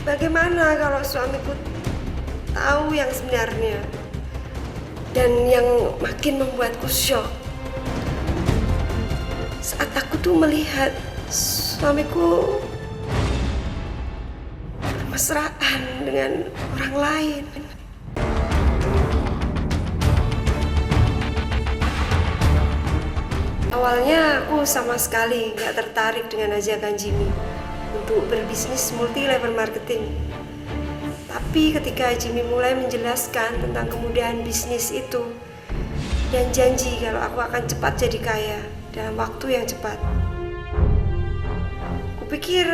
Bagaimana kalau suamiku tahu yang sebenarnya? Dan yang makin membuatku syok, saat aku tuh melihat suamiku bermesraan dengan orang lain. Awalnya aku sama sekali nggak tertarik dengan ajakan Jimmy untuk berbisnis multi level marketing. Tapi ketika Jimmy mulai menjelaskan tentang kemudahan bisnis itu dan janji kalau aku akan cepat jadi kaya dalam waktu yang cepat, kupikir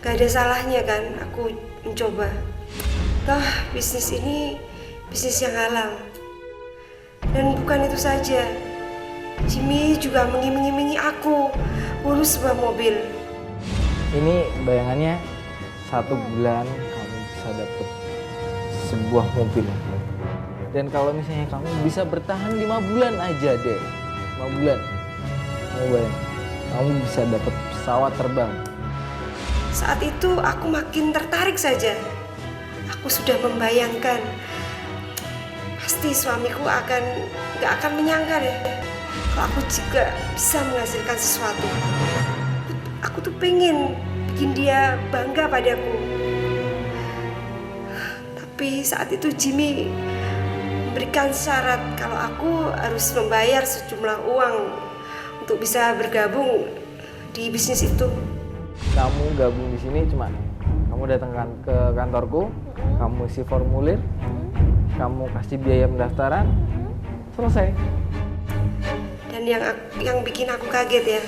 gak ada salahnya kan aku mencoba. Toh bisnis ini bisnis yang halal. Dan bukan itu saja, Jimmy juga mengiming-imingi aku bonus sebuah mobil. Ini bayangannya 1 bulan kamu bisa dapat sebuah mobil. Dan kalau misalnya kamu bisa bertahan 5 bulan aja deh, 5 bulan, kamu bayang, kamu bisa dapat pesawat terbang. Saat itu aku makin tertarik saja. Aku sudah membayangkan pasti suamiku gak akan menyangka deh kalau aku juga bisa menghasilkan sesuatu. Aku tuh pengen bikin dia bangga padaku. Tapi saat itu Jimmy memberikan syarat kalau aku harus membayar sejumlah uang untuk bisa bergabung di bisnis itu. Kamu gabung di sini cuma kamu datang ke kantorku, kamu isi formulir, kamu kasih biaya pendaftaran, selesai. Dan yang bikin aku kaget ya,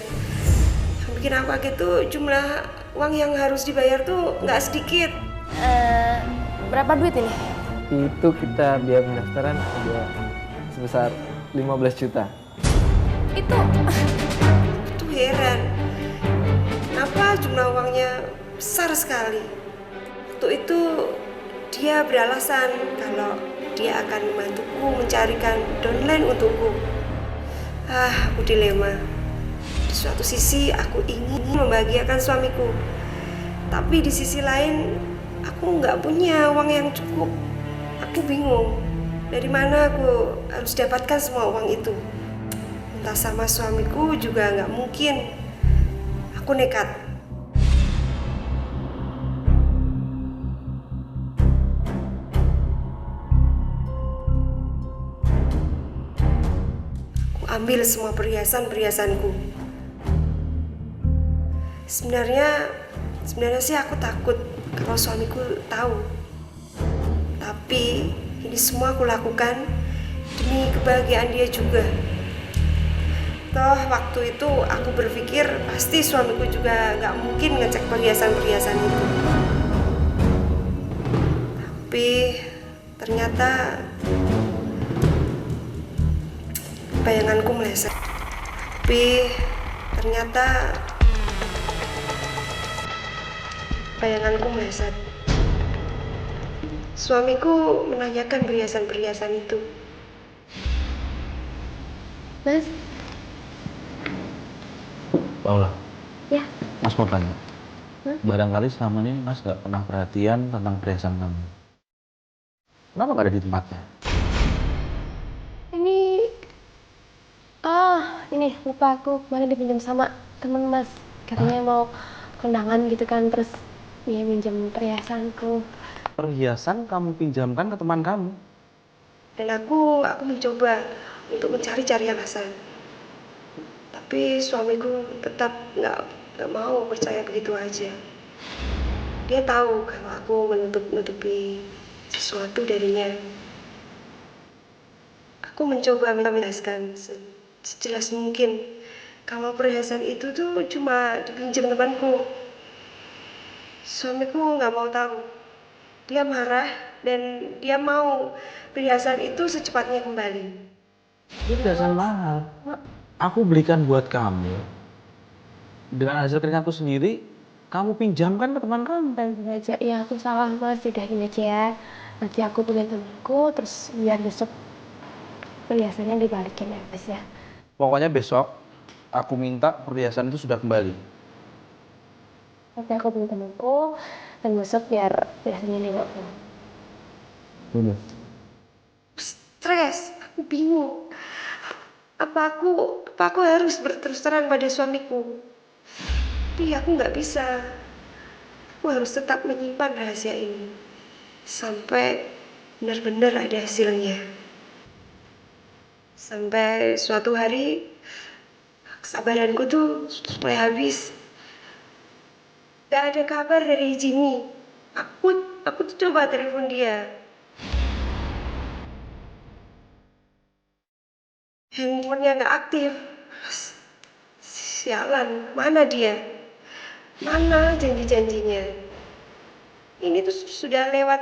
yang bikin aku kaget tuh jumlah uang yang harus dibayar tuh nggak sedikit. Berapa duit ini? Itu kita biaya pendaftaran ada sebesar 15 juta. Itu Tuh heran, kenapa jumlah uangnya besar sekali. Waktu itu dia beralasan kalau dia akan membantuku mencarikan downline untukku. Aku dilema. Di suatu sisi aku ingin membahagiakan suamiku, tapi di sisi lain aku nggak punya uang yang cukup. Aku bingung dari mana aku harus dapatkan semua uang itu. Entah sama suamiku juga nggak mungkin. Aku nekat. Ambil semua perhiasanku. Sebenarnya sih aku takut kalau suamiku tahu. Tapi ini semua aku lakukan demi kebahagiaan dia juga. Toh waktu itu aku berpikir pasti suamiku juga nggak mungkin ngecek perhiasan itu. Tapi ternyata bayanganku meleset. Tapi ternyata bayanganku meleset. Suamiku menanyakan perhiasan itu. Mas? Paula, Ya. Mas mau tanya. Barangkali selama ini Mas gak pernah perhatian tentang perhiasan kamu. Kenapa gak ada di tempatnya? Ini lupa, aku kemarin dipinjam sama temen Mas. Katanya mau kondangan gitu kan, terus dia minjem perhiasanku. Perhiasan kamu pinjamkan ke teman kamu? Dan aku mencoba untuk mencari-cari alasan. Tapi suamiku tetap nggak mau percaya begitu aja. Dia tahu kalau aku menutupi sesuatu darinya. Aku mencoba menjelaskan sejelas mungkin kalau perhiasan itu tuh cuma dipinjam temanku. Suamiku nggak mau tahu. Dia marah dan dia mau perhiasan itu secepatnya kembali. Itu perhiasan mahal. Aku belikan buat kamu. Dengan hasil keringatku sendiri, kamu pinjamkan ke teman kamu. Nanti aja, ya aku salah Mas, udah gini aja ya. Nanti aku punya temanku, terus biar besok perhiasannya dibalikin ya Mas ya. Pokoknya besok, aku minta perhiasan itu sudah kembali. Nanti aku punya temanku, dan besok biar biasanya nengok. Udah. Stres, aku bingung. Apa aku harus berterus terang pada suamiku? Iya, aku nggak bisa. Aku harus tetap menyimpan rahasia ini sampai benar-benar ada hasilnya. Sampai suatu hari kesabaranku tuh mulai habis. Gak ada kabar dari Jimmy. Aku tuh coba telepon dia. Handphonenya nggak aktif. Sialan, mana dia? Mana janji-janjinya? Ini tuh sudah lewat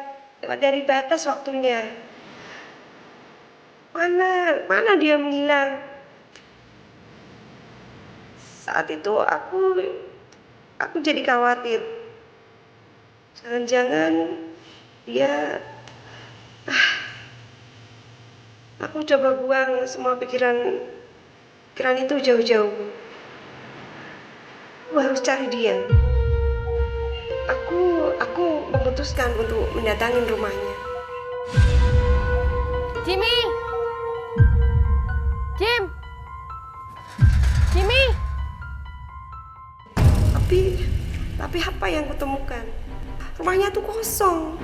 dari batas waktunya. Mana dia menghilang? Saat itu aku jadi khawatir. Jangan-jangan dia... Aku coba buang semua pikiran itu jauh-jauh. Aku harus cari dia. Aku memutuskan untuk mendatangi rumahnya. Jimmy! Jimmy! Tapi apa yang kutemukan? Rumahnya tuh kosong.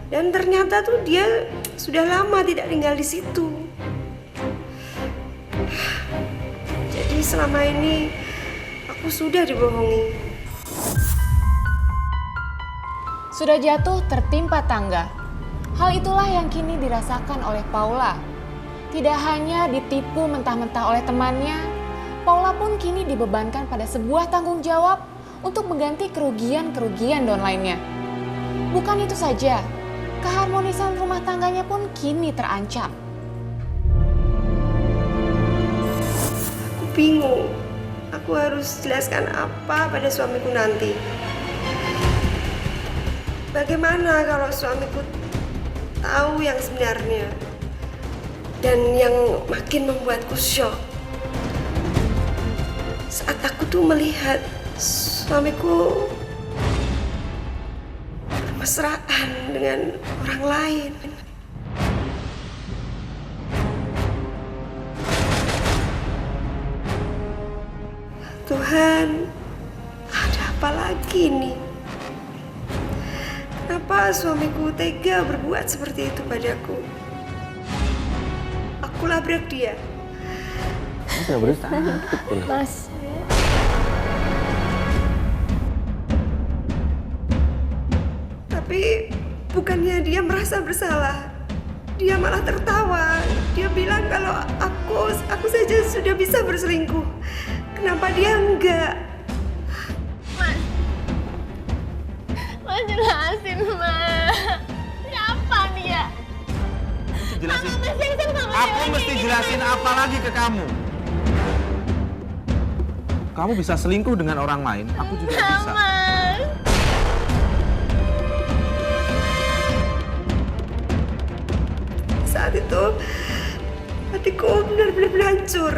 Dan ternyata tuh dia sudah lama tidak tinggal di situ. Jadi selama ini aku sudah dibohongi. Sudah jatuh tertimpa tangga. Hal itulah yang kini dirasakan oleh Paula. Tidak hanya ditipu mentah-mentah oleh temannya, Paula pun kini dibebankan pada sebuah tanggung jawab untuk mengganti kerugian-kerugian Don lainnya. Bukan itu saja, keharmonisan rumah tangganya pun kini terancam. Aku bingung. Aku harus jelaskan apa pada suamiku nanti. Bagaimana kalau suamiku tahu yang sebenarnya? Dan yang makin membuatku syok, saat aku tuh melihat suamiku bermesraan dengan orang lain. Tuhan, ada apa lagi nih? Kenapa suamiku tega berbuat seperti itu padaku? Aku labrak dia. Udah berusaha. Mas, Tapi bukannya dia merasa bersalah, dia malah tertawa. Dia bilang kalau aku saja sudah bisa berselingkuh. Kenapa dia enggak? Mas jelasin, Mas. Siapa dia? Jelasin. Aku Aku mesti jelasin apa lagi ke kamu? Kamu bisa selingkuh dengan orang lain, aku juga bisa. Mas. Saat itu hatiku benar-benar hancur.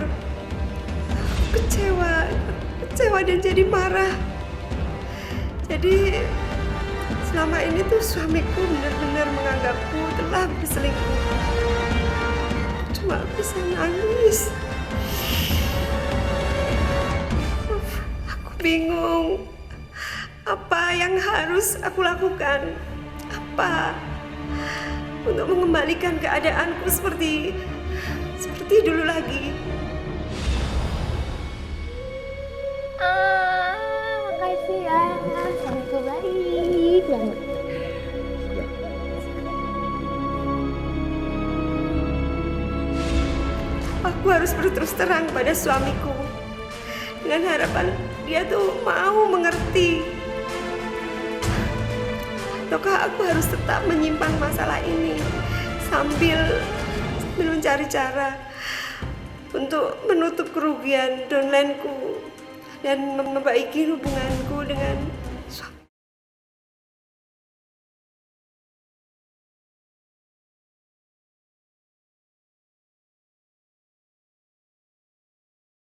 Aku kecewa dan jadi marah. Jadi selama ini tuh suamiku benar-benar menganggapku telah berselingkuh. Cuma bisa nangis. Aku bingung. Apa yang harus aku lakukan? Apa untuk mengembalikan keadaanku seperti dulu lagi? Makasih ya, suamiku baik banget. Aku harus berterus terang pada suamiku dengan harapan dia tuh mau mengerti. Ataukah aku harus tetap menyimpan masalah ini sambil mencari cara untuk menutup kerugian downline-ku dan memperbaiki hubunganku dengan